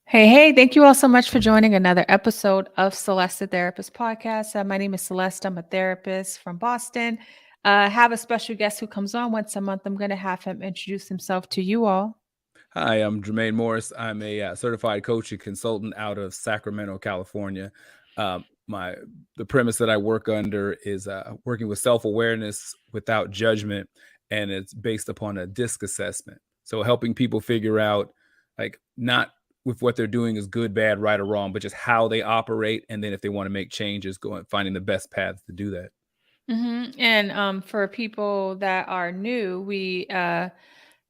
Hey, thank you all so much for joining another episode of Celeste, the Therapist Podcast. My name is Celeste. I'm a therapist from Boston. I have a special guest who comes on once a month. I'm going to have him introduce himself to you all. Hi, I'm Jermaine Morris. I'm a certified coach and consultant out of Sacramento, California. My the premise that I work under is working with self-awareness without judgment, and it's based upon a DISC assessment. So helping people figure out, like, not with what they're doing is good, bad, right, or wrong, but just how they operate, and then if they want to make changes, going finding the best paths to do that. And for people that are new, we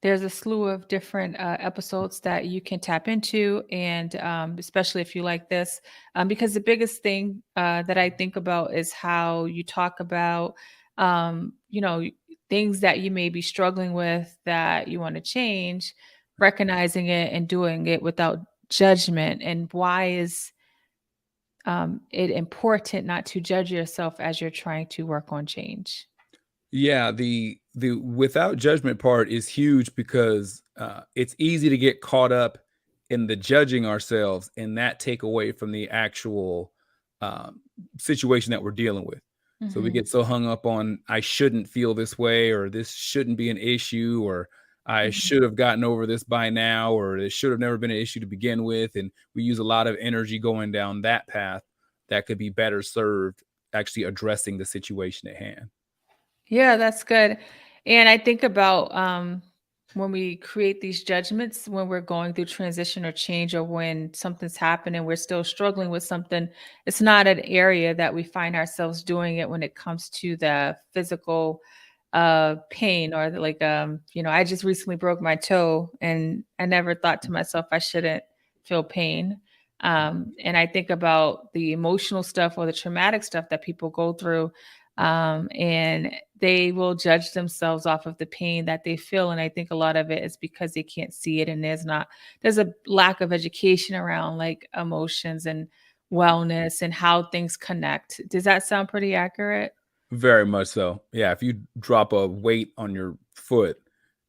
there's a slew of different episodes that you can tap into, and especially if you like this, because the biggest thing that I think about is how you talk about, you know, things that you may be struggling with that you want to change, recognizing it and doing it without judgment. And why is it important not to judge yourself as you're trying to work on change? Yeah, the without judgment part is huge because it's easy to get caught up in the judging ourselves and that take away from the actual um, situation that we're dealing with. So we Hmm. get so hung up on I shouldn't feel this way, or this shouldn't be an issue, or I Hmm. should have gotten over this by now, or it should have never been an issue to begin with. And we use a lot of energy going down that path that could be better served actually addressing the situation at hand. Yeah, that's good. And I think about when we create these judgments, when we're going through transition or change, or when something's happening, we're still struggling with something. It's not an area that we find ourselves doing it when it comes to the physical pain, or like I just recently broke my toe, and I never thought to myself I shouldn't feel pain. And I think about the emotional stuff or the traumatic stuff that people go through, and they will judge themselves off of the pain that they feel. And I think a lot of it is because they can't see it, and there's a lack of education around like emotions and wellness and how things connect. Does that sound pretty accurate? Very much so. Yeah, if you drop a weight on your foot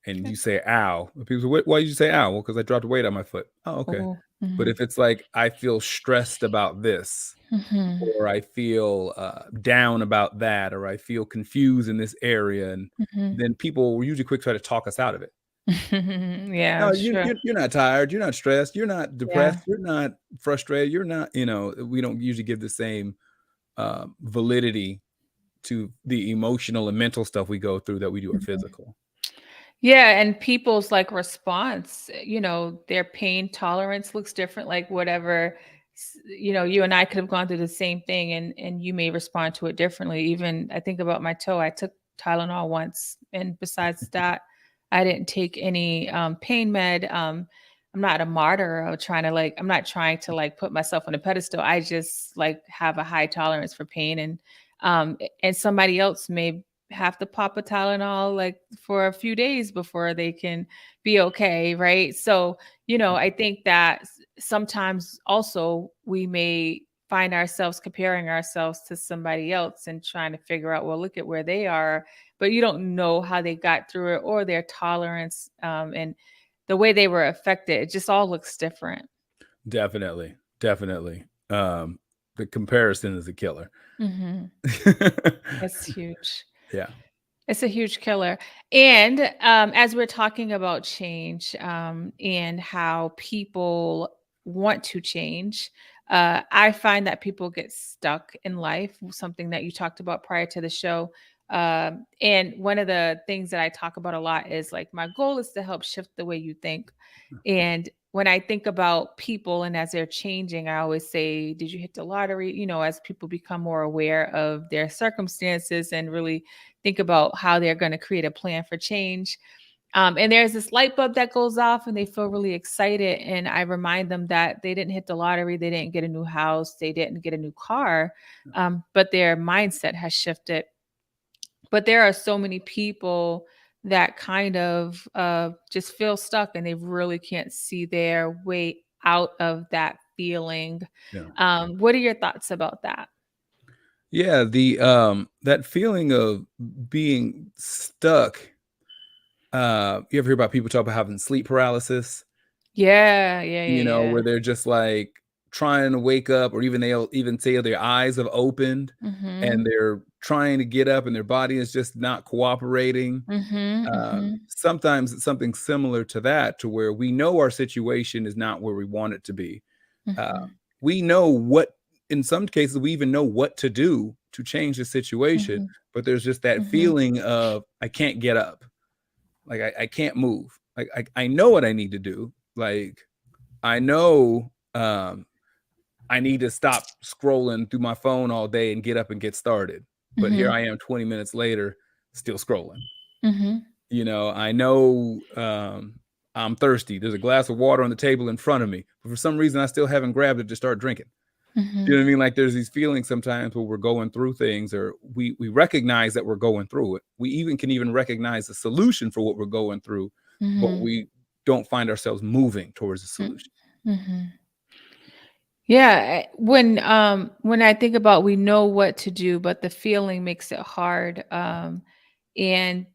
and Okay. you say "ow," people say, "Why did you say ow?" Well, because I dropped a weight on my foot. Oh, okay. Oh. But Hmm. if it's like I feel stressed about this, Hmm. or I feel down about that, or I feel confused in this area, and Hmm. then people will usually quick try to talk us out of it. Yeah, No, you, sure. you're not tired. You're not stressed. You're not Yeah. depressed. You're not frustrated. You're not. We don't usually give the same validity to the emotional and mental stuff we go through that we do our Mhm. physical. Yeah, and people's like response, their pain tolerance looks different. Like whatever, you and I could have gone through the same thing, and you may respond to it differently. Even I think about my toe. I took Tylenol once, and besides that, I didn't take any pain med. I'm not a martyr of trying to like. I'm not trying to like put myself on a pedestal. I just like have a high tolerance for pain, and somebody else may have to pop a Tylenol like for a few days before they can be okay, right? So, I think that sometimes also we may find ourselves comparing ourselves to somebody else and trying to figure out, well, look at where they are, but you don't know how they got through it or their tolerance, and the way they were affected. It just all looks different. Definitely, definitely. The comparison is a killer. Hmm. It's huge. Yeah. It's a huge killer. And as we're talking about change, and how people want to change, I find that people get stuck in life, something that you talked about prior to the show. And one of the things that I talk about a lot is like, my goal is to help shift the way you think. And when I think about people and as they're changing, I always say, did you hit the lottery? As people become more aware of their circumstances and really think about how they're going to create a plan for change. And there's this light bulb that goes off and they feel really excited. And I remind them that they didn't hit the lottery, they didn't get a new house, they didn't get a new car, but their mindset has shifted. But there are so many people that kind of just feel stuck and they really can't see their way out of that feeling. Yeah. What are your thoughts about that? Yeah, the that feeling of being stuck. You ever hear about people talk about having sleep paralysis? Yeah, yeah, yeah, where yeah. they're just like trying to wake up, or even they'll even say their eyes have opened and Mhm. they're trying to get up and their body is just not cooperating. Mhm, mhm. Sometimes it's something similar to that, to where we know our situation is not where we want it to be. Uh, Mhm. we know what, in some cases, we even know what to do to change the situation, Mhm. but there's just that Mhm. feeling of, I can't get up. Like, I can't move. Like, I know what I need to do. Like, I know I need to stop scrolling through my phone all day and get up and get started. But here Mhm. I am 20 minutes later, still scrolling. Mhm. I know I'm thirsty. There's a glass of water on the table in front of me, but for some reason I still haven't grabbed it to start drinking. You know Mhm. what I mean? Like, there's these feelings sometimes where we're going through things, or we recognize that we're going through it. We even can even recognize the solution for what we're going through, but Mhm. we don't find ourselves moving towards the Mm. solution. Mhm. Yeah, when I think about we know what to do, but the feeling makes it hard. And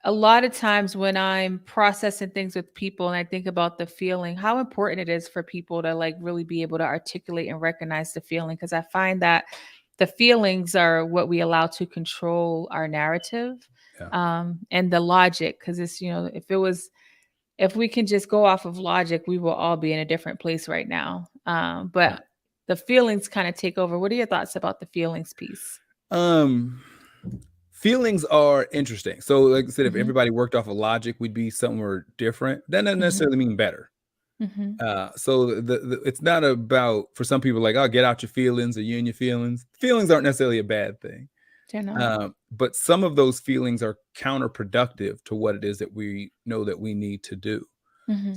a lot of times when I'm processing things with people and I think about the feeling, how important it is for people to like really be able to articulate and recognize the feeling, because I find that the feelings are what we allow to control our narrative, Yeah. and the logic. Because it's, if we can just go off of logic, we will all be in a different place right now. But the feelings kind of take over. What are your thoughts about the feelings piece? Um, Feelings are interesting. So, like I said, if Mhm. everybody worked off of logic, we'd be somewhere different. That doesn't Mhm. necessarily mean better. Mhm. So it's not about, for some people, like, oh, get out your feelings, or you and your feelings. Feelings aren't necessarily a bad thing. They're not. But some of those feelings are counterproductive to what it is that we know that we need to do. Mhm.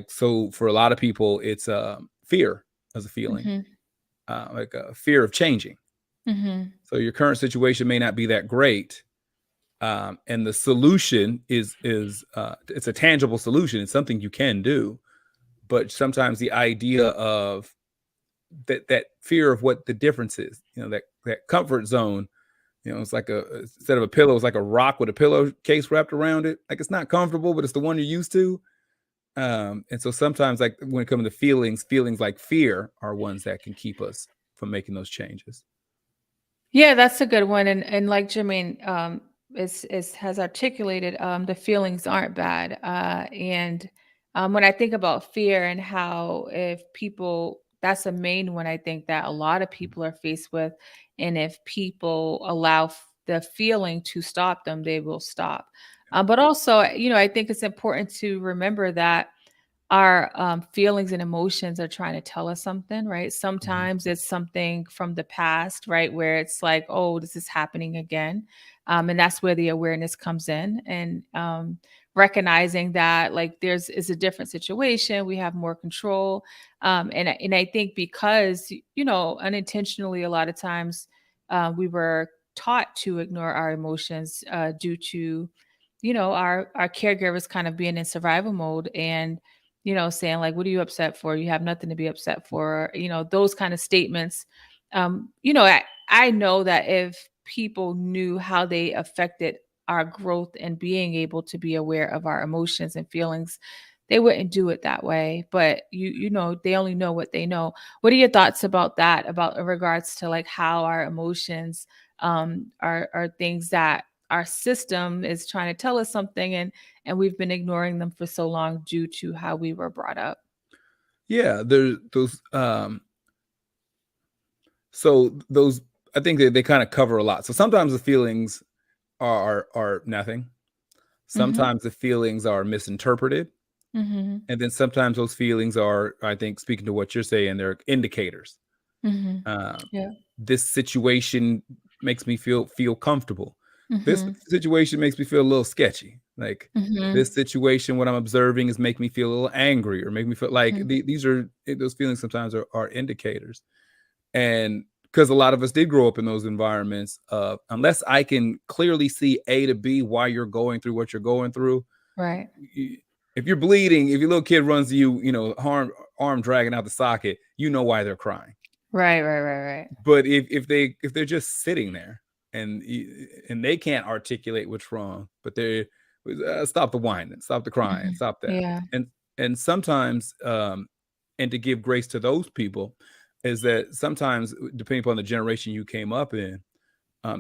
So for a lot of people, it's fear as a feeling, Mhm. like a fear of changing. Mhm. So your current situation may not be that great, and the solution is it's a tangible solution. It's something you can do, but sometimes the idea of that fear of what the difference is, that comfort zone. It's like instead of a pillow, it's like a rock with a pillowcase wrapped around it. Like, it's not comfortable, but it's the one you're used to. And so sometimes, like, when it comes to feelings like fear are ones that can keep us from making those changes. Yeah, that's a good one. And like Jermaine is has articulated, the feelings aren't bad. And when I think about fear and how if people, that's a main one I think that a lot of people are faced with. And if people allow the feeling to stop them, they will stop. But also, I think it's important to remember that our feelings and emotions are trying to tell us something, right? Mhm. Sometimes it's something from the past, right? Where it's like, oh, this is happening again. And that's where the awareness comes in, and recognizing that like there's is a different situation, we have more control. And I think because, unintentionally, a lot of times we were taught to ignore our emotions due to, our caregivers kind of being in survival mode, and saying like, "What are you upset for? You have nothing to be upset for." Those kind of statements. I know that if people knew how they affected our growth and being able to be aware of our emotions and feelings, they wouldn't do it that way. But they only know what they know. What are your thoughts about that? About in regards to like how our emotions are things that our system is trying to tell us something, and we've been ignoring them for so long due to how we were brought up. Yeah, there's those. So those, I think they kind of cover a lot. So sometimes the feelings are nothing. Mhm. Sometimes the feelings are misinterpreted, Mhm. and then sometimes those feelings are, I think, speaking to what you're saying, they're indicators. Mhm. Um, Yeah. this situation makes me feel comfortable. This Mhm. situation makes me feel a little sketchy. Like, Mhm. this situation, what I'm observing, is making me feel a little angry, or make me feel like Mhm. these are those feelings sometimes are indicators. And because a lot of us did grow up in those environments, unless I can clearly see A to B why you're going through what you're going through, Right. if you're bleeding, if your little kid runs to you, arm dragging out the socket, you know why they're crying. Right, right, right, right. But if they're just sitting there, and they can't articulate what's wrong, but they stop the whining, stop the crying, Mhm. stop that. Yeah. And sometimes, and to give grace to those people, is that sometimes, depending upon the generation you came up in,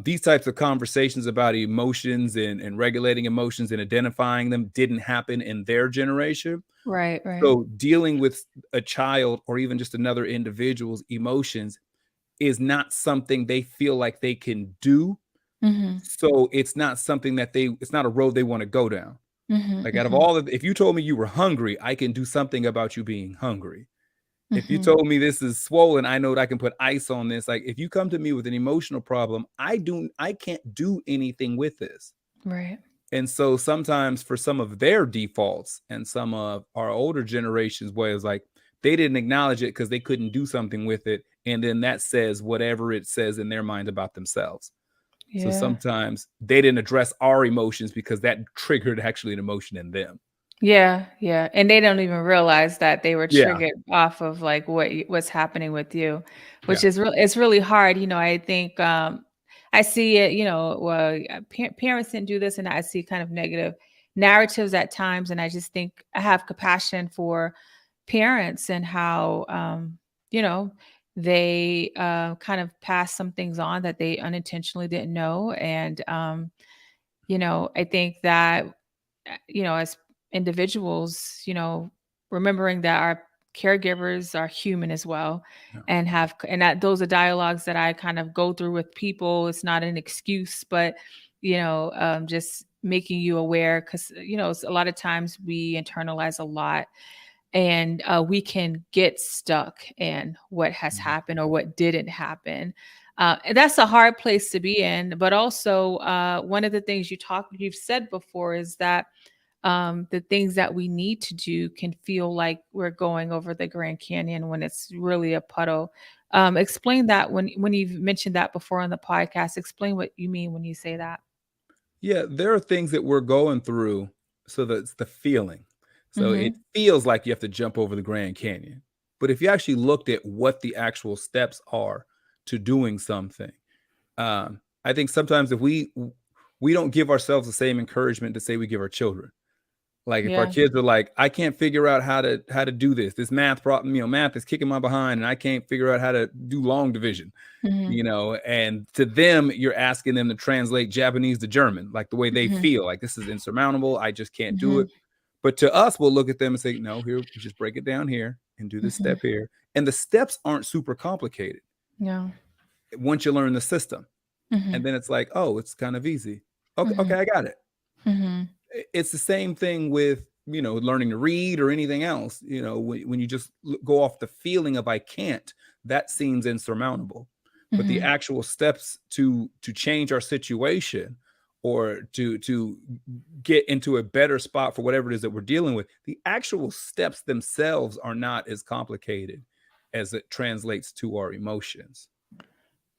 these types of conversations about emotions and regulating emotions and identifying them didn't happen in their generation. Right, right. So dealing with a child or even just another individual's emotions is not something they feel like they can do. Mhm. So it's not something that it's not a road they want to go down. Mhm, Like out of mhm, all of, if you told me you were hungry, I can do something about you being hungry. If you mhm. told me this is swollen, I know that I can put ice on this. Like if you come to me with an emotional problem, I can't do anything with this. Right. And so sometimes for some of their defaults and some of our older generations where it's like they didn't acknowledge it because they couldn't do something with it. And then that says whatever it says in their mind about themselves. So Yeah. sometimes they didn't address our emotions because that triggered actually an emotion in them. Yeah, yeah, and they don't even realize that they were Yeah. triggered off of, like, what's happening with you, which Yeah. is it's really hard, I think, I see it, well, parents didn't do this, and I see kind of negative narratives at times, and I just think I have compassion for parents and how, you know, they, kind of pass some things on that they unintentionally didn't know, and, I think that as individuals, remembering that our caregivers are human as well Yeah. and that those are dialogues that I kind of go through with people. It's not an excuse, but just making you aware because a lot of times we internalize a lot and we can get stuck in what has Mhm. happened or what didn't happen. And that's a hard place to be in. But also, one of the things you've said before is that the things that we need to do can feel like we're going over the Grand Canyon when it's really a puddle. Explain that when you've mentioned that before on the podcast. Explain what you mean when you say that. Yeah, there are things that we're going through, so that's the feeling. So it Hmm. feels like you have to jump over the Grand Canyon. But if you actually looked at what the actual steps are to doing something, I think sometimes if we don't give ourselves the same encouragement to say we give our children. Like if our Yeah. kids are like, I can't figure out how to do this. This math problem, math is kicking my behind, and I can't figure out how to do long division. Hmm. And to them, you're asking them to translate Japanese to German, like the way they Hmm. feel like this is insurmountable. I just can't do Hmm. it. But to us, we'll look at them and say, no, here, we just break it down here and do this Hmm. step here. And the steps aren't super complicated Yeah. once you learn the system. Hmm. And then it's like, oh, it's kind of easy. Okay, Hmm. okay, I got it. Hmm. It's the same thing with learning to read or anything else. When you just go off the feeling of I can't, that seems insurmountable. But the Hmm. actual steps to change our situation or to get into a better spot for whatever it is that we're dealing with, the actual steps themselves are not as complicated as it translates to our emotions.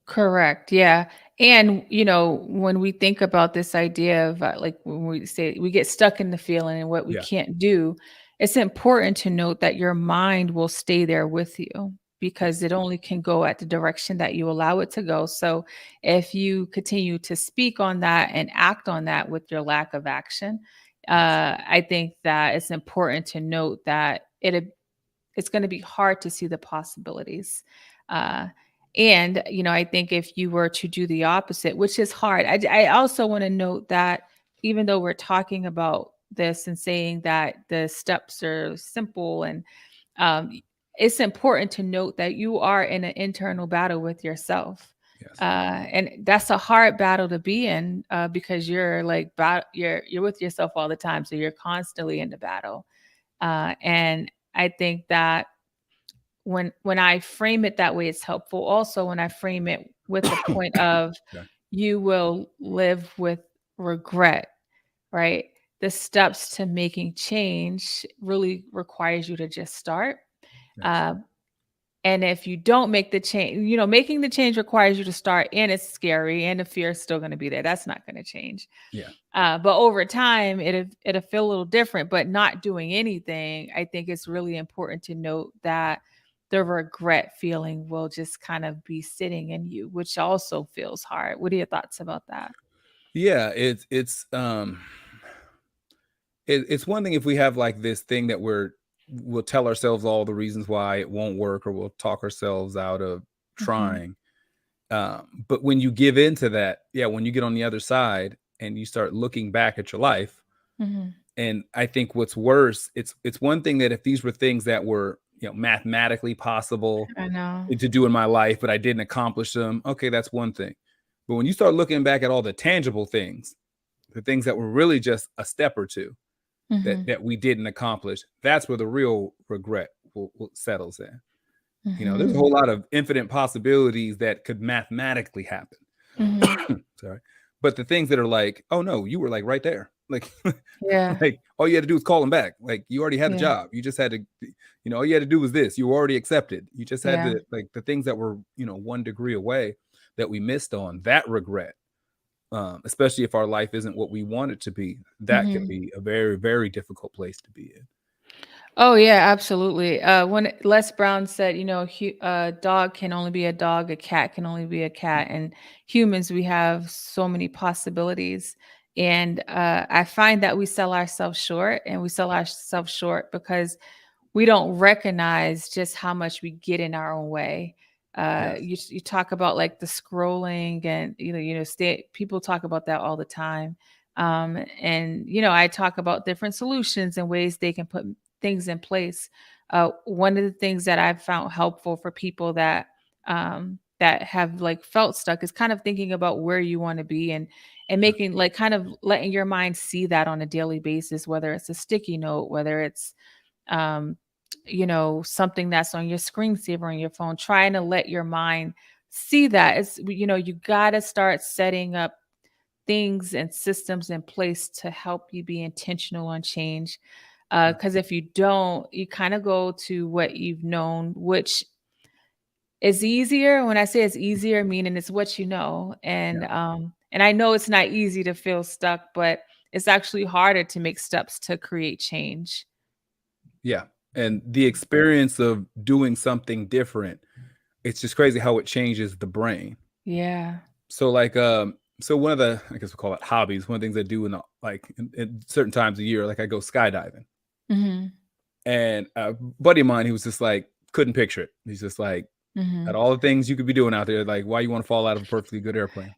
Correct. Yeah. And, when we think about this idea of like when we say we get stuck in the feeling and what we Yeah. can't do, it's important to note that your mind will stay there with you because Yes. it only can go at the direction that you allow it to go. So if you continue to speak on that and act on that with your lack of action, Yes. I think that it's important to note that it's going to be hard to see the possibilities. Uh, and, I think if you were to do the opposite, which is hard, I also want to note that even though we're talking about this and saying that the steps are simple and um, it's important to note that you are in an internal battle with yourself. Yes. And that's a hard battle to be in because you're like you're with yourself all the time, so you're constantly in the battle. And I think that when I frame it that way, it's helpful. Also, when I frame it with the point of Okay. you will live with regret, right? The steps to making change really requires you to just start. Yes. Uh, and if you don't make the change, making the change requires you to start, and it's scary, and the fear is still going to be there. That's not going to change. Yeah. But over time, it'll feel a little different. But not doing anything, I think it's really important to note that the regret feeling will just kind of be sitting in you, which also feels hard. What are your thoughts about that? Yeah, it's one thing if we have like this thing that we're we'll tell ourselves all the reasons why it won't work, or we'll talk ourselves out of Mhm. trying. But when you give into that, yeah, when you get on the other side and you start looking back at your life, Mhm. and I think what's worse, it's one thing that if these were things that were, mathematically possible I know. to do in my life, but I didn't accomplish them, okay, that's one thing. But when you start looking back at all the tangible things, the things that were really just a step or two Mhm. that we didn't accomplish, that's where the real regret will settles in. There's a Mhm. whole lot of infinite possibilities that could mathematically happen. Mhm. Sorry. But the things that are like, oh no, you were like right there. Like, Yeah. like all you had to do was call them back. Like you already had the Yeah. job. You just had to, all you had to do was this. You were already accepted. You just had Yeah. to, like, the things that were, 1 degree away that we missed on, that regret. Especially if our life isn't what we want it to be, that can Mhm. be a very, very difficult place to be in. Oh yeah, absolutely. When Les Brown said, a dog can only be a dog, a cat can only be a cat, and humans, we have so many possibilities. And I find that we sell ourselves short, and we sell ourselves short because we don't recognize just how much we get in our own way. Yes. You talk about like the scrolling, and people talk about that all the time. And I talk about different solutions and ways they can put things in place. One of the things that I've found helpful for people that have like felt stuck is kind of thinking about where you want to be, and making like kind of letting your mind see that on a daily basis, whether it's a sticky note, whether it's um, something that's on your screensaver on your phone, trying to let your mind see that. You got to start setting up things and systems in place to help you be intentional on change. Because if you don't, you kind of go to what you've known, which is easier. When I say it's easier, meaning it's what you know. Yeah. And I know it's not easy to feel stuck, but it's actually harder to make steps to create change. Yeah. And the experience of doing something different, it's just crazy how it changes the brain. Yeah. So like so one of the, I guess we'll call it hobbies, one of the things I do in the, like in certain times of year, like I go skydiving. Mhm. And a buddy of mine, he was just like, couldn't picture it. He's just like, at Mhm. all the things you could be doing out there, like why you want to fall out of a perfectly good airplane.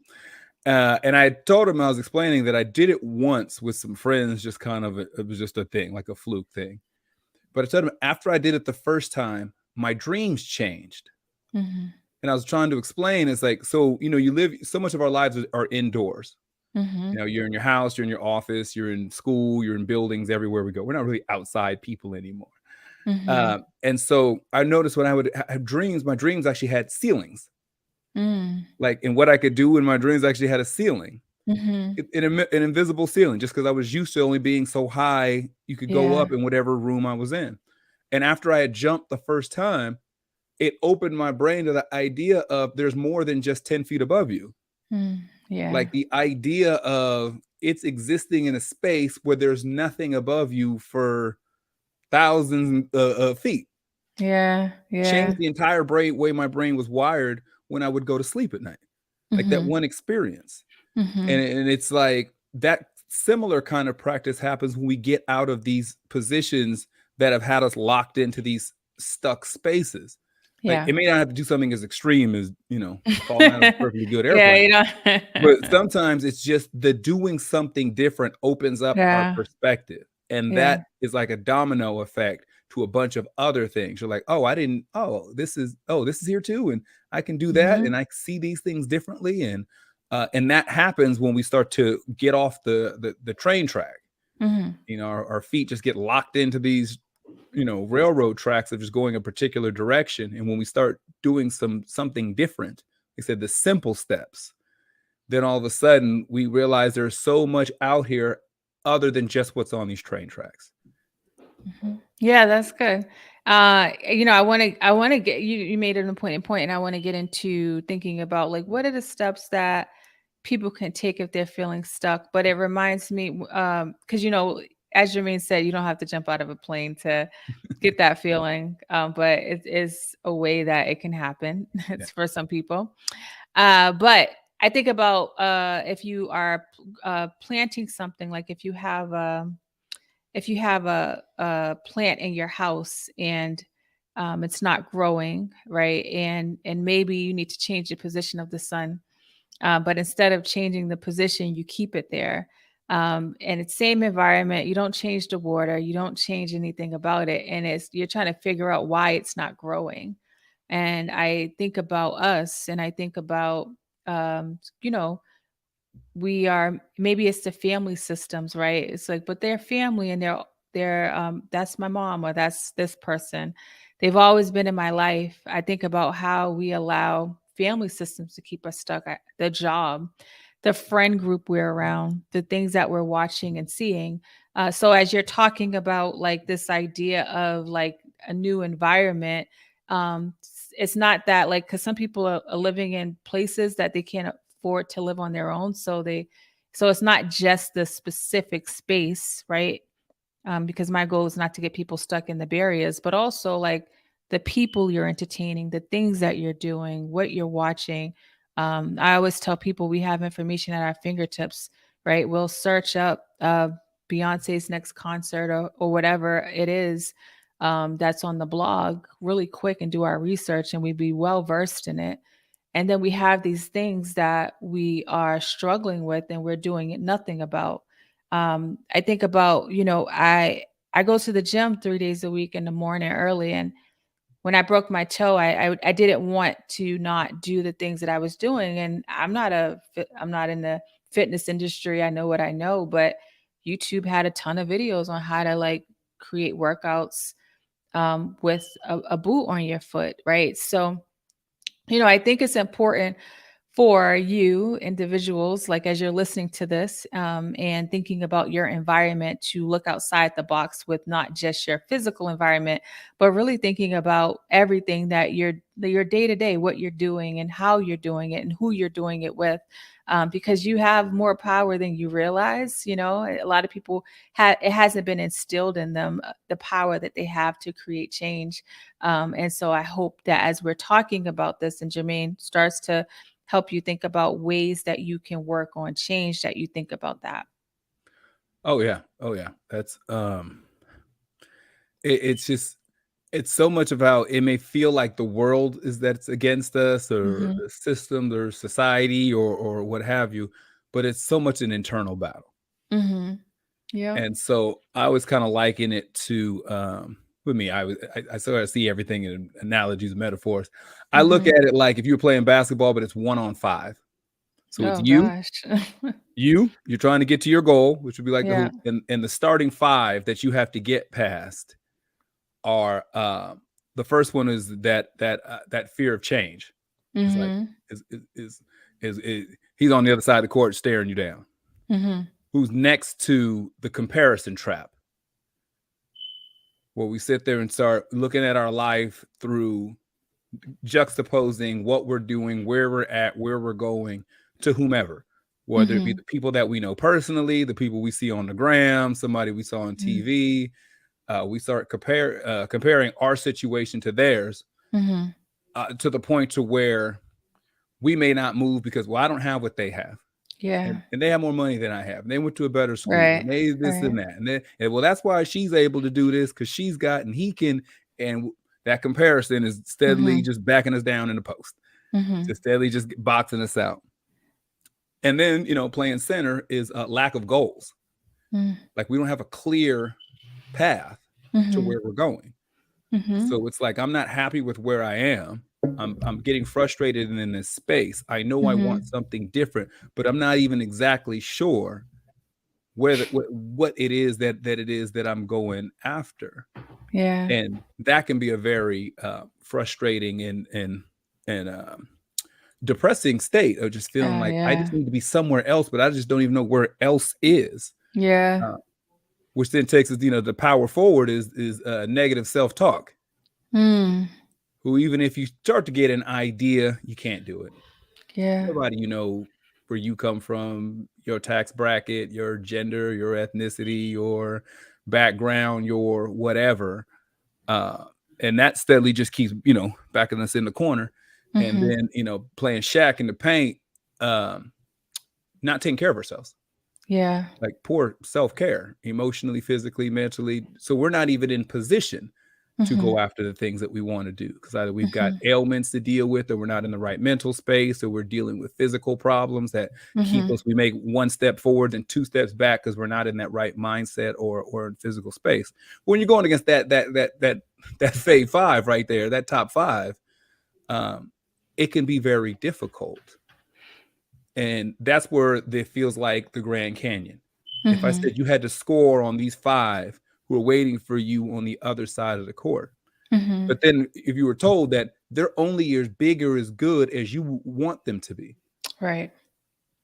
And I told him, I was explaining that I did it once with some friends, just kind of, it was just a thing, like a fluke thing. But I told him after I did it the first time, my dreams changed. Mhm. And I was trying to explain, it's like, so, you live, so much of our lives are indoors. Mhm. You're in your house, you're in your office, you're in school, you're in buildings, everywhere we go. We're not really outside people anymore. Mhm. And so I noticed when I would have dreams, my dreams actually had ceilings. Mm. Like, and what I could do in my dreams actually had a ceiling, Mhm. an invisible ceiling, just because I was used to only being so high, you could go Yeah. up in whatever room I was in. And after I had jumped the first time, it opened my brain to the idea of there's more than just 10 feet above you. Mm. Yeah. Like the idea of it's existing in a space where there's nothing above you for thousands of feet Yeah. changed Yeah. the entire way my brain was wired when I would go to sleep at night. Like that Mhm. one experience. And, Mhm. and it's like that similar kind of practice happens when we get out of these positions that have had us locked into these stuck spaces. Like Yeah. it may not have to do something as extreme as, falling out of a perfectly good Yeah, airplane. But know. sometimes it's just the doing something different opens up our Yeah. perspective. And Yeah. that is like a domino effect to a bunch of other things. You're like, oh, this is here too. And I can do that. Mhm. And I see these things differently. And that happens when we start to get off the train track. Mhm. Our feet just get locked into these, railroad tracks of just going a particular direction. And when we start doing something different, they said the simple steps, then all of a sudden we realize there's so much out here other than just what's on these train tracks. Mhm. Yeah, that's good. I want to get you made an important point, and I want to get into thinking about like what are the steps that people can take if they're feeling stuck. But it reminds me, because as Jermaine said, you don't have to jump out of a plane to get that feeling, but it is a way that it can happen. Yeah. It's for some people. But I think about if you are planting something, like if you have a plant in your house and it's not growing, right? And maybe you need to change the position of the sun, but instead of changing the position, you keep it there. And it's same environment. You don't change the water. You don't change anything about it, and it's you're trying to figure out why it's not growing. And I think about us, and I think about you know we are maybe it's the family systems, right? It's like, but they're family and they're that's my mom or that's this person. They've always been in my life. I think about how we allow family systems to keep us stuck at the job, the friend group we're around, the things that we're watching and seeing. So as you're talking about like this idea of like a new environment, it's not that like because some people are living in places that they can't afford to live on their own, so it's not just the specific space, right? Because my goal is not to get people stuck in the barriers, but also like the people you're entertaining, the things that you're doing, what you're watching. I always tell people we have information at our fingertips, right? We'll search up Beyonce's next concert or whatever it is that's on the blog really quick and do our research, and we'd be well versed in it. And then we have these things that we are struggling with and we're doing nothing about. I think about, I go to the gym 3 days a week in the morning early, and when I broke my toe, I didn't want to not do the things that I was doing. And I'm not in the fitness industry. I know what I know, but YouTube had a ton of videos on how to like create workouts with a boot on your foot, right? So I think it's important for you individuals, like as you're listening to this and thinking about your environment, to look outside the box with not just your physical environment, but really thinking about everything that your day to day, what you're doing and how you're doing it and who you're doing it with. Because you have more power than you realize. A lot of people it hasn't been instilled in them the power that they have to create change. And so I hope that as we're talking about this and Jermaine starts to help you think about ways that you can work on change, that you think about that. Oh yeah. Oh yeah. That's it's just it's so much about it may feel like the world is that's against us or Mhm. the system or society or what have you, but it's so much an internal battle. Mhm. Yeah. And so I always kind of liken it to with me, I sort of see everything in analogies, metaphors. I look Mhm. at it like if you're playing basketball, but it's 1-on-5. So it's Oh gosh. you're trying to get to your goal, which would be like the Yeah. hoop, and the starting five that you have to get past are the first one is that fear of change. It's like Mhm. is he's on the other side of the court staring you down. Mhm. Who's next to the comparison trap, where we sit there and start looking at our life through juxtaposing what we're doing, where we're at, where we're going to whomever, whether it be Mhm. the people that we know personally, the people we see on the gram, somebody we saw on Mhm. TV. We start comparing our situation to theirs Mhm. to the point to where we may not move because, well, I don't have what they have. Yeah. And they have more money than I have. And they went to a better school Right. and they this Right. and that. And well, that's why she's able to do this because she's got and he can. And that comparison is steadily Mhm. just backing us down in the post, Mhm. just steadily just boxing us out. And then, playing center is a lack of goals. Mm. Like we don't have a clear path to Mhm. where we're going. Mhm. So it's like I'm not happy with where I am. I'm getting frustrated in this space. I know I want Mhm. something different, but I'm not even exactly sure whether what it is that it is that I'm going after. Yeah. And that can be a very frustrating and depressing state of just feeling like I Yeah. just need to be somewhere else, but I just don't even know where else is. Yeah. Uh, which then takes us, the power forward is negative self talk. Mm. Who even if you start to get an idea, you can't do it. Yeah. Nobody where you come from, your tax bracket, your gender, your ethnicity, your background, your whatever. Uh, and that steadily just keeps, backing us in the corner. And Mhm. then, playing Shaq in the paint, not taking care of ourselves. Yeah. like poor self-care, emotionally, physically, mentally. So we're not even in position to Mhm. go after the things that we want to do, because either we've got Mhm. ailments to deal with, or we're not in the right mental space, or we're dealing with physical problems that keep Mhm. us, we make one step forward and two steps back because we're not in that right mindset or in physical space. When you're going against that fave five right there, that top five, um, it can be very difficult. And that's where it feels like the Grand Canyon. If I Mhm. said you had to score on these five who are waiting for you on the other side of the court, Mhm. but then if you were told that they're only as big or as good as you want them to be, Right.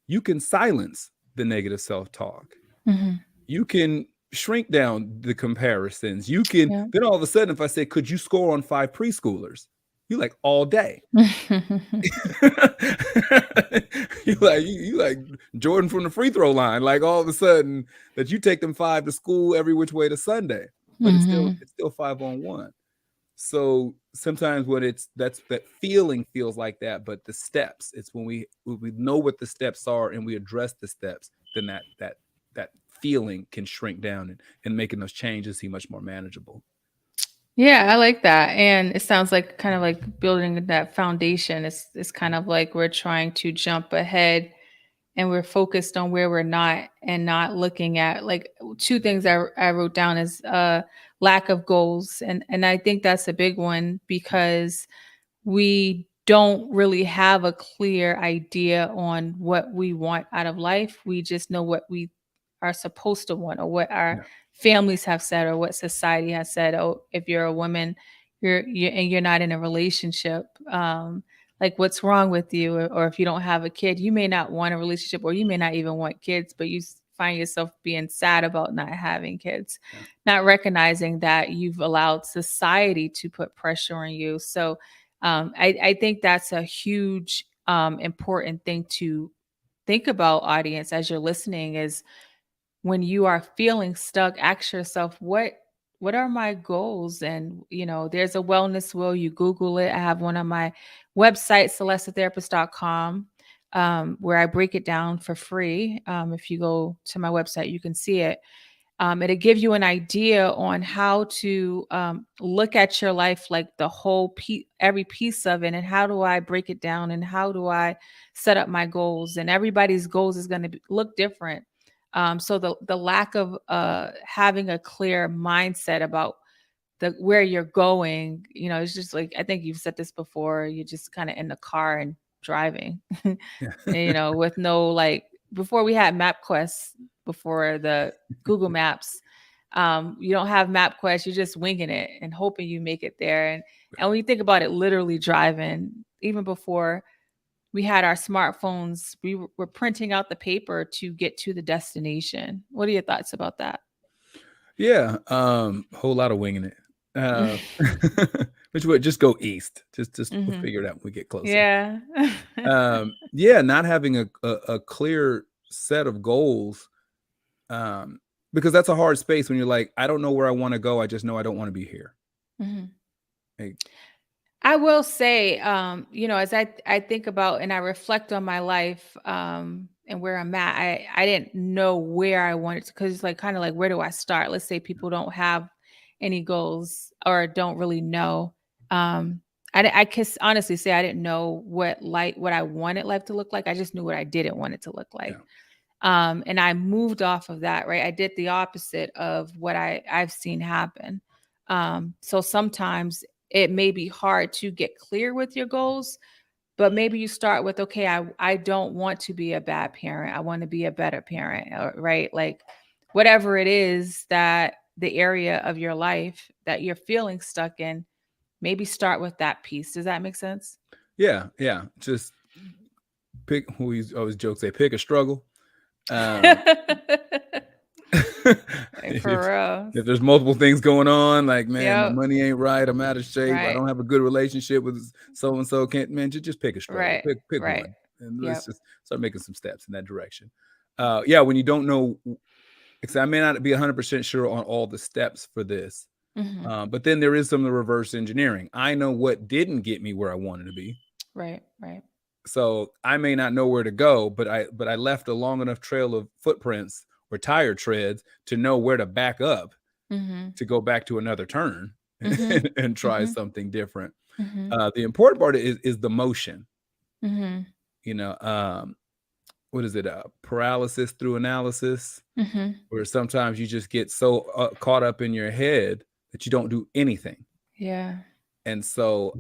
you can silence the negative self-talk. Mhm. You can shrink down the comparisons. You can, Yeah. then all of a sudden, if I said, could you score on five preschoolers? You like all day. you like Jordan from the free throw line. Like all of a sudden that you take them five to school every which way to Sunday, but Mhm. it's still 5-on-1. So sometimes when that feeling feels like that, but the steps, it's when we know what the steps are and we address the steps, then that feeling can shrink down and making those changes seem much more manageable. Yeah, I like that. And it sounds like kind of like building that foundation. It's kind of like we're trying to jump ahead and we're focused on where we're not and not looking at like two things I wrote down is lack of goals. And I think that's a big one because we don't really have a clear idea on what we want out of life. We just know what we are supposed to want or what our Yeah. families have said or what society has said. Oh, if you're a woman, you're not in a relationship. Like what's wrong with you? Or if you don't have a kid, you may not want a relationship or you may not even want kids, but you find yourself being sad about not having kids, Yeah. not recognizing that you've allowed society to put pressure on you. So I think that's a huge important thing to think about, audience, as you're listening is when you are feeling stuck, ask yourself what are my goals? And there's a wellness wheel. You Google it. I have one on my website, celestetherapist.com, where I break it down for free. If you go to my website, you can see it. It'll give you an idea on how to look at your life, like the whole piece, every piece of it, and how do I break it down, and how do I set up my goals? And everybody's goals is going to look different. So the lack of having a clear mindset about where you're going, it's just like I think you've said this before. You're just kind of in the car and driving, Yeah. with no like before we had MapQuest, before the Google Maps. You don't have MapQuest, you're just winging it and hoping you make it there. And when you think about it, literally driving, even before we had our smartphones, were printing out the paper to get to the destination. What are your thoughts about that? Yeah, whole lot of winging it. Which would just go east. Just we'll Hmm. figure it out when we get closer. Yeah. Yeah, not having a clear set of goals, because that's a hard space when you're like, I don't know where I want to go. I just know I don't want to be here. Mhm. Like, I will say, as I think about and I reflect on my life, and where I'm at, I didn't know where I wanted to, because it's like kind of like where do I start? Let's say people don't have any goals or don't really know. Um, I can honestly say I didn't know what I wanted life to look like. I just knew what I didn't want it to look yeah, like. And I moved off of that, right? I did the opposite of what I've seen happen. So sometimes it may be hard to get clear with your goals, but maybe you start with, okay, I don't want to be a bad parent. I want to be a better parent, right? Like whatever it is that the area of your life that you're feeling stuck in, maybe start with that piece. Does that make sense? yeah. Just pick. We always joke, say, pick a struggle. Um, if For real. if there's multiple things going on, like, man, my Yep. money ain't right, I'm out of shape, I Right. don't have a good relationship with so and so, can't, man, just pick a struggle, Right. pick Right. one, and let's Yep. just start making some steps in that direction. Yeah, when you don't know, because I may not be 100% sure on all the steps for this, Mhm. but then there is some of the reverse engineering. I know what didn't get me where I wanted to be. Right, right. So I may not know where to go, but I left a long enough trail of footprints or tire treads to know where to back up Mhm. to go back to another turn Mhm. and try Mhm. something different. Mhm. The important part is the motion. Mhm. You know, what is it? Paralysis through analysis, Mhm. where sometimes you just get so caught up in your head that you don't do anything. Yeah. And so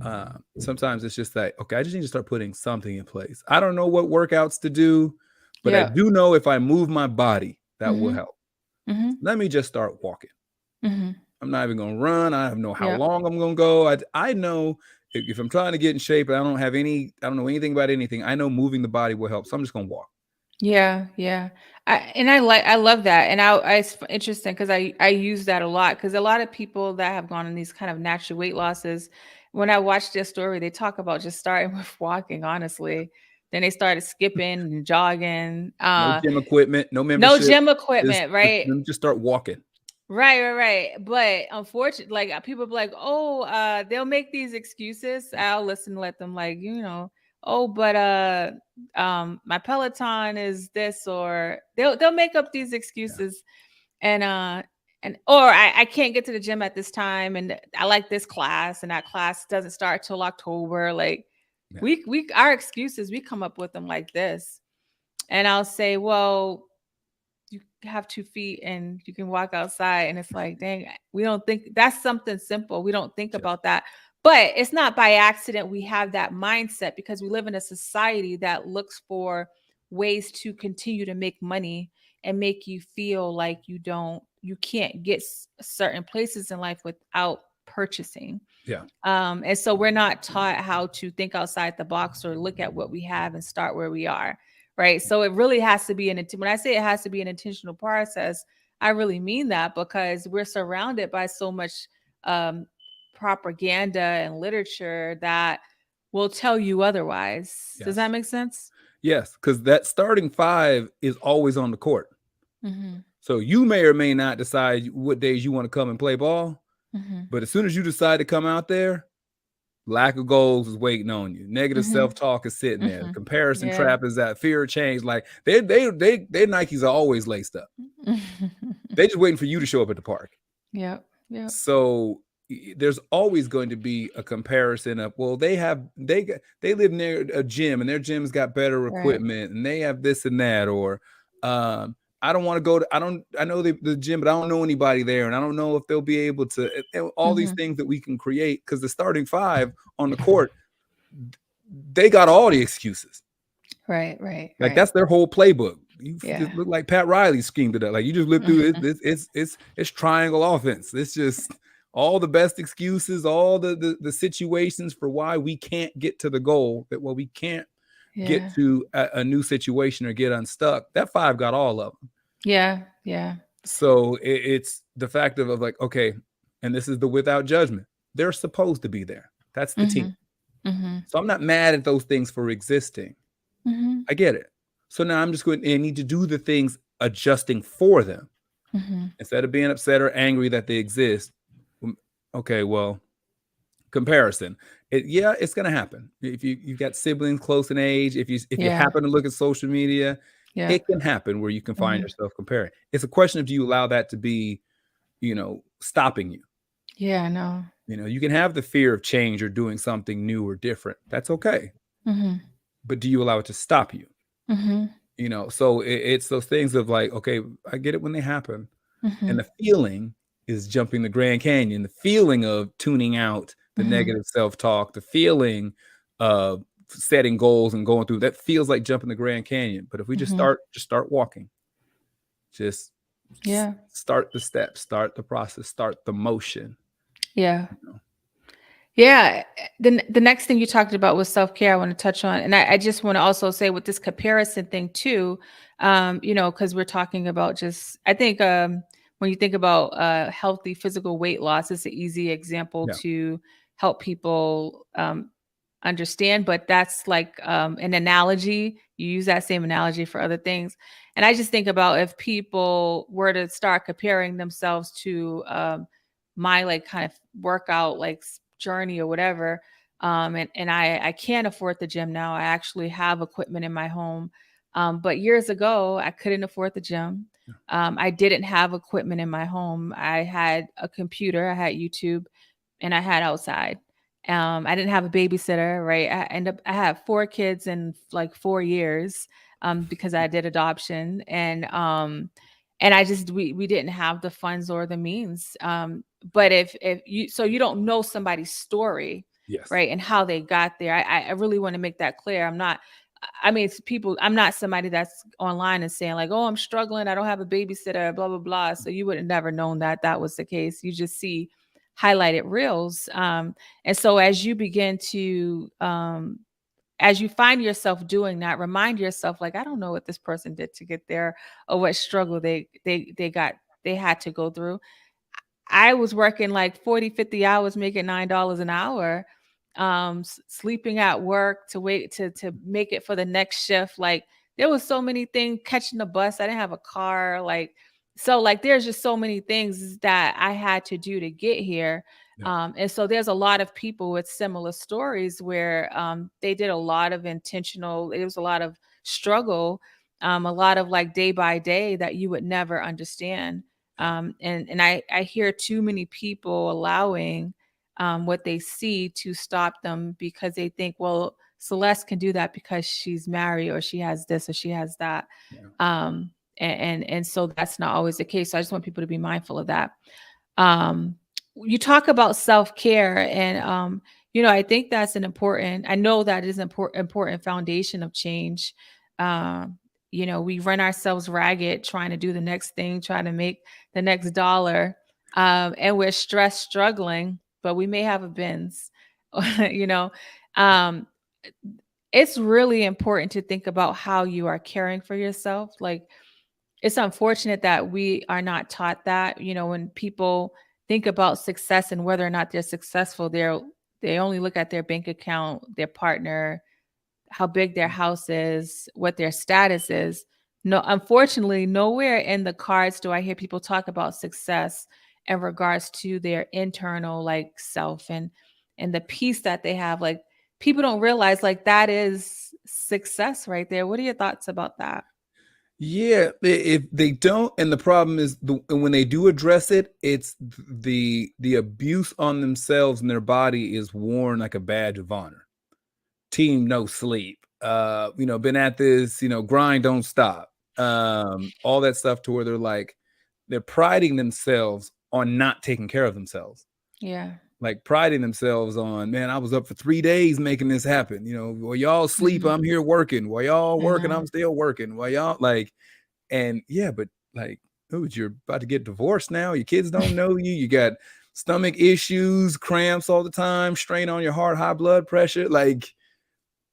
sometimes it's just like, okay, I just need to start putting something in place. I don't know what workouts to do, but I Yeah. do know if I move my body, that will Mhm. help. Mhm. Let me just start walking. Mhm. I'm not even going to run. I don't know how Yep. long I'm going to go. I know if I'm trying to get in shape and I don't know anything about anything, I know moving the body will help. So I'm just going to walk. Yeah, yeah. I love that, and it's interesting because I use that a lot because a lot of people that have gone on these kind of natural weight losses, when I watch their story, they talk about just starting with walking, honestly. Then they started skipping and jogging. No gym equipment, no No membership. gym equipment, Just right? let me just start walking. Right, right, right. But unfortunately, like people be like, oh, they'll make these excuses. I'll listen, let them like, oh, but my Peloton is this, or they'll make up these Yeah. excuses, and or I can't get to the gym at this time, and I like this class, and that class doesn't start till October. Like Yeah. we our excuses, we come up with them like this, and I'll say, well, you have 2 feet and you can walk outside, and it's like, dang, we don't think that's something simple. We don't think Yes. about that. But it's not by accident we have that mindset because we live in a society that looks for ways to continue to make money and make you feel like you can't get certain places in life without purchasing. Yeah. And so we're not taught how to think outside the box or look at what we have and start where we are. Right. So it really has to be when I say it has to be an intentional process, I really mean that because we're surrounded by so much um, propaganda and literature that will tell you otherwise. Does that Yes. make sense? Yes. Because that starting five is always on the court. Mm-hmm. So you may or may not decide what days you want to come and play ball. Mm-hmm. But as soon as you decide to come out there, lack of goals is waiting on you. Negative Mm-hmm. self-talk is sitting there. The Mm-hmm. comparison Yeah. trap is that fear of change. Like their Nikes are always laced up. They just waiting for you to show up at the park. Yep. Yep. So there's always going to be a comparison of, well, they live near a gym and their gym's got better Right. equipment and they have this and that, or I don't want to go to I know the gym, but I don't know anybody there and I don't know if they'll be able to, all these Mm-hmm. things that we can create, because the starting five on the court, they got all the excuses. Right. Right. Like Right. that's their whole playbook. You Yeah. just look like Pat Riley's scheme to that. Like you just look through it. It's triangle offense. It's just all the best excuses, all the situations for why we can't get to the goal. That well, we can't get Yeah. to a new situation or get unstuck. That five got all of them. Yeah. Yeah. So it's the fact of like, okay, and this is the without judgment. They're supposed to be there. That's the team. Mhm. Mhm. So I'm not mad at those things for existing. Mhm. I get it. So now I'm just going to need to do the things adjusting for them Mhm. instead of being upset or angry that they exist. Okay, well, comparison. It's going to happen. If you've got siblings close in age, if you Yeah. happen to look at social media, Yeah. it can happen where you can find Mhm. yourself comparing. It's a question of, do you allow that to be, stopping you? Yeah, no. You can have the fear of change or doing something new or different. That's okay. Mhm. But do you allow it to stop you? Mhm. So it's those things of like, okay, I get it when they happen. And Mhm. the feeling is jumping the Grand Canyon, the feeling of tuning out the Mhm. negative self-talk, the feeling of setting goals and going through that feels like jumping the Grand Canyon. But if we Mhm. just start walking, just Yeah. start the steps, start the process, start the motion. Yeah. you know. Yeah. The next thing you talked about was self-care I want to touch on. And I just want to also say with this comparison thing too, because we're talking about just I think when you think about healthy physical weight loss, it's an easy example Yeah. to help people understand, but that's like an analogy. You use that same analogy for other things. And I just think about if people were to start comparing themselves to my like kind of workout like journey or whatever, And I can't afford the gym now. I actually have equipment in my home. But years ago, I couldn't afford the gym. I didn't have equipment in my home. I had a computer, I had YouTube, and I had outside. I didn't have a babysitter, right? I have 4 kids in like 4 years, because I did adoption, and I just we didn't have the funds or the means. But if you, so you don't know somebody's story, Yes. right, and how they got there. I really want to make that clear. I'm not. I mean, it's people. I'm not somebody that's online and saying like, "Oh, I'm struggling. I don't have a babysitter." Blah blah blah. So you would have never known that that was the case. You just see highlighted reels. And so as you find yourself doing that, remind yourself like, I don't know what this person did to get there, or what struggle they had to go through. I was working like 40, 50 hours, making $9 an hour, sleeping at work to wait to make it for the next shift. Like there was so many things, catching the bus. I didn't have a car. Like there's just so many things that I had to do to get here. Yeah. And so there's a lot of people with similar stories where they did a lot of intentional, it was a lot of struggle, a lot of like day by day that you would never understand. Yeah. And I hear too many people allowing what they see to stop them because they think, well, Celeste can do that because she's married or she has this or she has that. Yeah. And so that's not always the case. So I just want people to be mindful of that. Um, you talk about self-care, and I think that's I know that is important foundation of change. Um, we run ourselves ragged trying to do the next thing, trying to make the next dollar. And we're stressed, struggling, but we may have a bins. you know. Um, it's really important to think about how you are caring for yourself. Like it's unfortunate that we are not taught that. When people think about success and whether or not they're successful, they only look at their bank account, their partner, how big their house is, what their status is. No, unfortunately, nowhere in the cards do I hear people talk about success in regards to their internal like self and the peace that they have. Like people don't realize like that is success right there. What are your thoughts about that? Yeah, if they don't, and the problem is and when they do address it, it's the abuse on themselves and their body is worn like a badge of honor. Team no sleep. Been at this, grind don't stop. All that stuff to where they're priding themselves on not taking care of themselves. Yeah. Like priding themselves on, man, I was up for 3 days making this happen. While y'all sleep, Mhm. I'm here working. While y'all I working, know. I'm still working. While y'all and yeah, but like, dude, you're about to get divorced now. Your kids don't know you. You got stomach issues, cramps all the time, strain on your heart, high blood pressure. Like,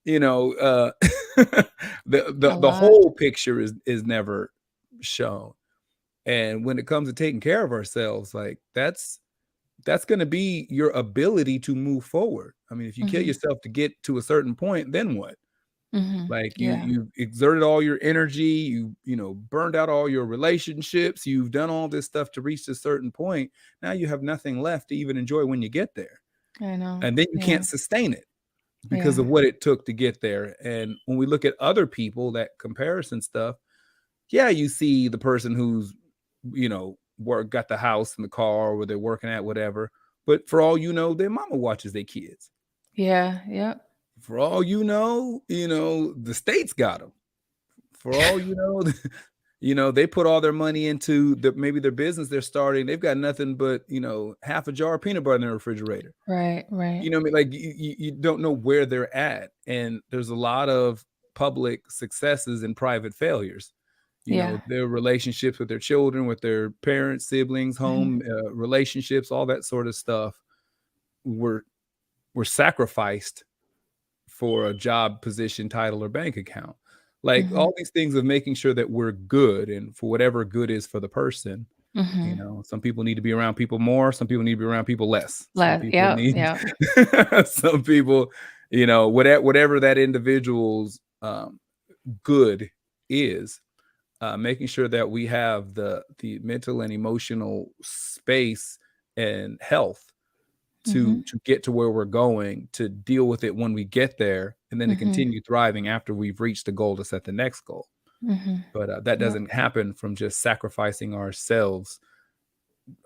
you know, uh, A the lot. whole picture is never shown. And when it comes to taking care of ourselves, like that's going to be your ability to move forward. I mean, if you kill Mhm. yourself to get to a certain point, then what? Mhm. Like Yeah. you exerted all your energy, burned out all your relationships, you've done all this stuff to reach a certain point. Now you have nothing left to even enjoy when you get there. I know. And then you Yeah. can't sustain it because Yeah. of what it took to get there. And when we look at other people, that comparison stuff, yeah, you see the person who's, got the house and the car where they're working at, whatever. But for all you know, their mama watches their kids. Yeah. Yep. For all the state's got them. For all you know, they put all their money into maybe their business they're starting. They've got nothing but, half a jar of peanut butter in their refrigerator. Right. Right. You know what I mean? Like you don't know where they're at. And there's a lot of public successes and private failures. Yeah. Their relationships with their children, with their parents, siblings, Mhm. home relationships, all that sort of stuff were sacrificed for a job, position, title, or bank account. Like Mhm. all these things of making sure that we're good and for whatever good is for the person. Mhm. Some people need to be around people more. Some people need to be around people less. Some people Yep. need, Yep. some people, whatever that individual's good is, making sure that we have the mental and emotional space and health to get to where we're going, to deal with it when we get there, and then to Mhm. continue thriving after we've reached the goal to set the next goal. Mhm. But that Yep. doesn't happen from just sacrificing ourselves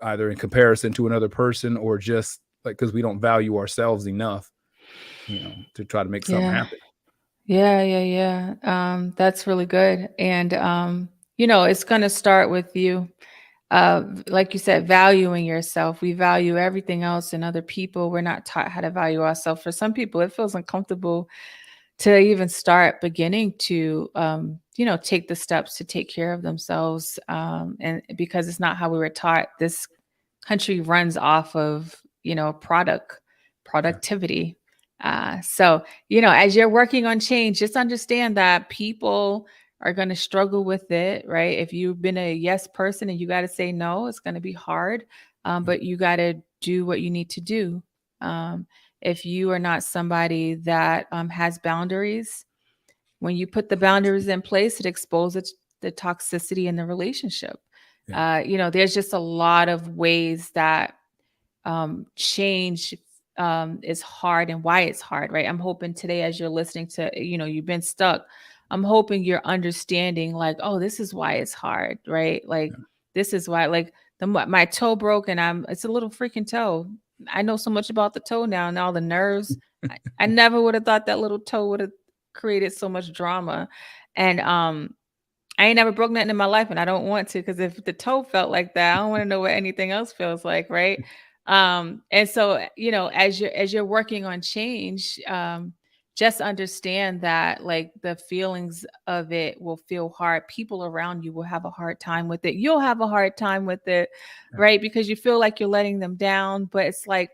either in comparison to another person or just like because we don't value ourselves enough, to try to make something Yeah. happen. Yeah, yeah, yeah. That's really good. And it's gonna start with you. Like you said, valuing yourself. We value everything else in other people. We're not taught how to value ourselves. For some people, it feels uncomfortable to even start beginning to take the steps to take care of themselves, and because it's not how we were taught. This country runs off of Yeah. productivity. So as you're working on change, just understand that people are going to struggle with it, right? If you've been a yes person and you got to say no, it's going to be hard, Yeah. but you got to do what you need to do. If you are not somebody that has boundaries, when you put the boundaries in place, it exposes the toxicity in the relationship. Yeah. There's just a lot of ways that change is hard and why it's hard, right? I'm hoping today, as you're listening to, you've been stuck. I'm hoping you're understanding, like, oh, this is why it's hard, right? Like, Yeah. this is why, like, my toe broke and it's a little freaking toe. I know so much about the toe now and all the nerves. I never would have thought that little toe would have created so much drama. And I ain't never broke nothing in my life, and I don't want to, because if the toe felt like that, I don't want to know what anything else feels like, right? And so, as you're working on change, just understand that, like, the feelings of it will feel hard. People around you will have a hard time with it. You'll have a hard time with it, Yeah. right? Because you feel like you're letting them down, but it's like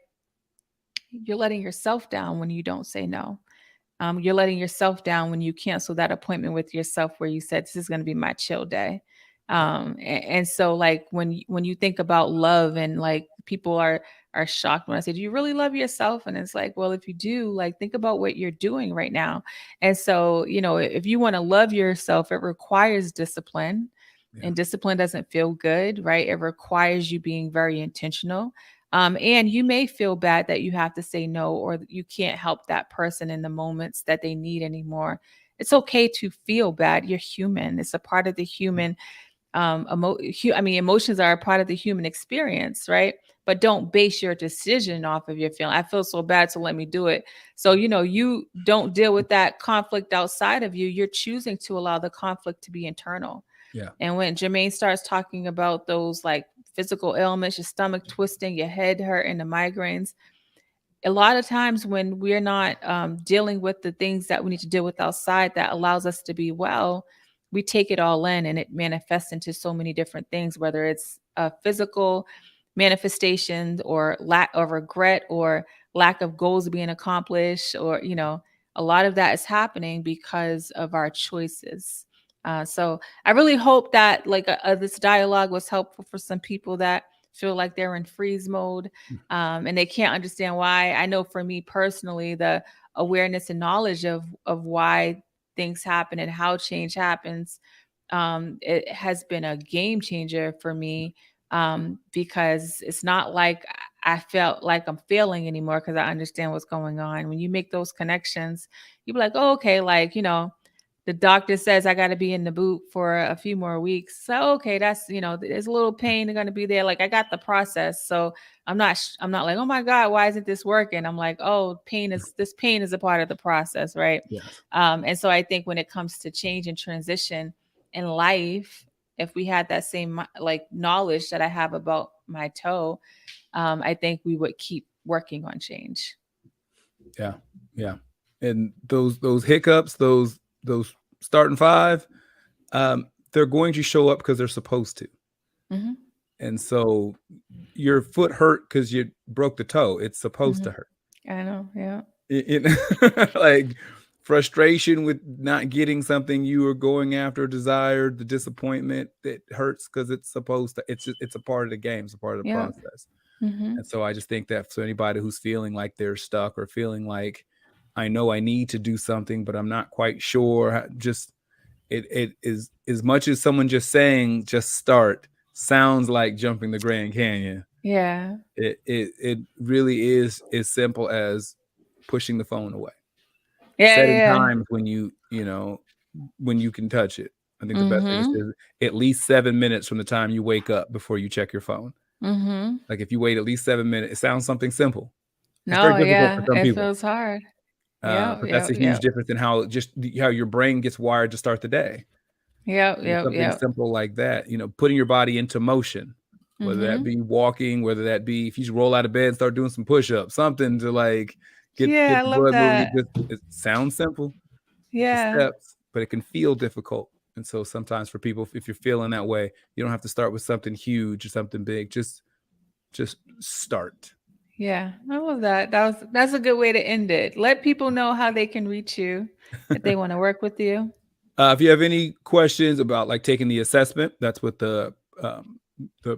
you're letting yourself down when you don't say no. You're letting yourself down when you cancel that appointment with yourself where you said, this is going to be my chill day. Yeah. And so, like, when you think about love, and like, people are shocked when I say, do you really love yourself? And it's like, well, if you do, like, think about what you're doing right now. And so, if you want to love yourself, it requires discipline. Yeah. And discipline doesn't feel good, right? It requires you being very intentional. And you may feel bad that you have to say no, or that you can't help that person in the moments that they need anymore. It's okay to feel bad. You're human. It's a part of the human. Emotions are a part of the human experience, right? But don't base your decision off of your feeling. I feel so bad, so let me do it. So, you don't deal with that conflict outside of you. You're choosing to allow the conflict to be internal. Yeah. And when Jermaine starts talking about those, like, physical ailments, your stomach twisting, your head hurt, and the migraines, a lot of times when we're not dealing with the things that we need to deal with outside that allows us to be well, we take it all in, and it manifests into so many different things, whether it's physical manifestations, or lack of regret, or lack of goals being accomplished, or a lot of that is happening because of our choices. So I really hope that, like, this dialogue was helpful for some people that feel like they're in freeze mode, and they can't understand why. I know for me personally, the awareness and knowledge of why things happen and how change happens, it has been a game changer for me, because it's not like I felt like I'm failing anymore, because I understand what's going on. When you make those connections, you be like, oh, okay, like, the doctor says I got to be in the boot for a few more weeks. So, okay, that's, there's a little pain going to be there. Like, I got the process. So I'm not like, oh my God, why isn't this working? I'm like, oh, this pain is a part of the process. Right. Yes. And so I think when it comes to change and transition in life, if we had that same, like, knowledge that I have about my toe, I think we would keep working on change. Yeah. Yeah. And those hiccups, those starting five, they're going to show up because they're supposed to. Hmm. And so your foot hurt because you broke the toe. It's supposed Hmm. to hurt. I know. Yeah. Like frustration with not getting something you were going after, desired, the disappointment that hurts because it's supposed to. It's a part of the game. It's a part of the Yeah. process. Hmm. And so I just think that for anybody who's feeling like they're stuck or feeling like I know I need to do something, but I'm not quite sure, just it is as much as someone just saying just start. sounds like jumping the Grand Canyon. Yeah. It really is as simple as pushing the phone away, Yeah, setting yeah. times when when you can touch it. I think the best thing is Mhm. at least 7 minutes from the time you wake up before you check your phone. Mhm. Like if you wait at least 7 minutes, it sounds something simple. It's very No, difficult for yeah, some it people, feels hard. Yep, but that's yep, a huge yep. difference in how your brain gets wired to start the day. Yep, yep, Something yep. simple like that, putting your body into motion, whether that Mhm. be walking, whether that be if you just roll out of bed and start doing some push-ups, something to like Yeah, get I the love blood moving. that. It sounds simple, the Yeah. steps, but it can feel difficult. And so sometimes for people, if you're feeling that way, you don't have to start with something huge or something big. Just start. Yeah, I love that. That's a good way to end it. Let people know how they can reach you if they want to work with you. If you have any questions about like taking the assessment, that's what the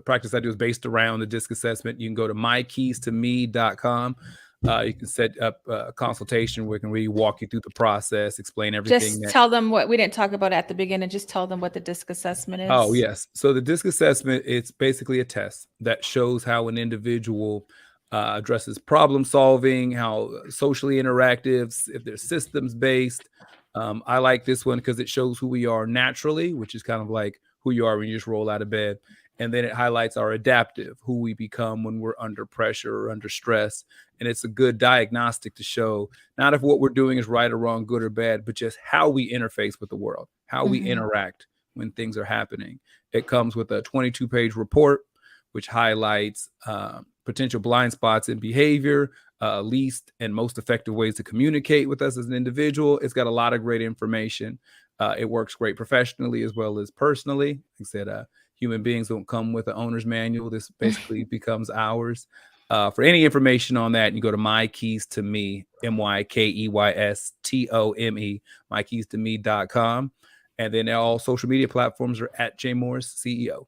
practice I do is based around the DISC assessment. You can go to mykeystome.com. You can set up a consultation where we can really walk you through the process, explain everything Just that. tell them what we didn't talk about at the beginning. Just tell them what the DISC assessment Oh, is. yes. So the DISC assessment, it's basically a test that shows how an individual addresses problem solving, how socially interactive, if they're systems based. I like this one because it shows who we are naturally, which is kind of like who you are when you just roll out of bed. And then it highlights our adaptive, who we become when we're under pressure or under stress. And it's a good diagnostic to show not if what we're doing is right or wrong, good or bad, but just how we interface with the world, how we Mhm. interact when things are happening. It comes with a 22-page report, which highlights potential blind spots in behavior, least and most effective ways to communicate with us as an individual. It's got a lot of great information. It works great professionally as well as personally. Like I said, human beings don't come with an owner's manual. This basically becomes ours. For any information on that, you go to My Keys to Me, MyKeystome, mykeystome.com. And then all social media platforms are at J Morris CEO.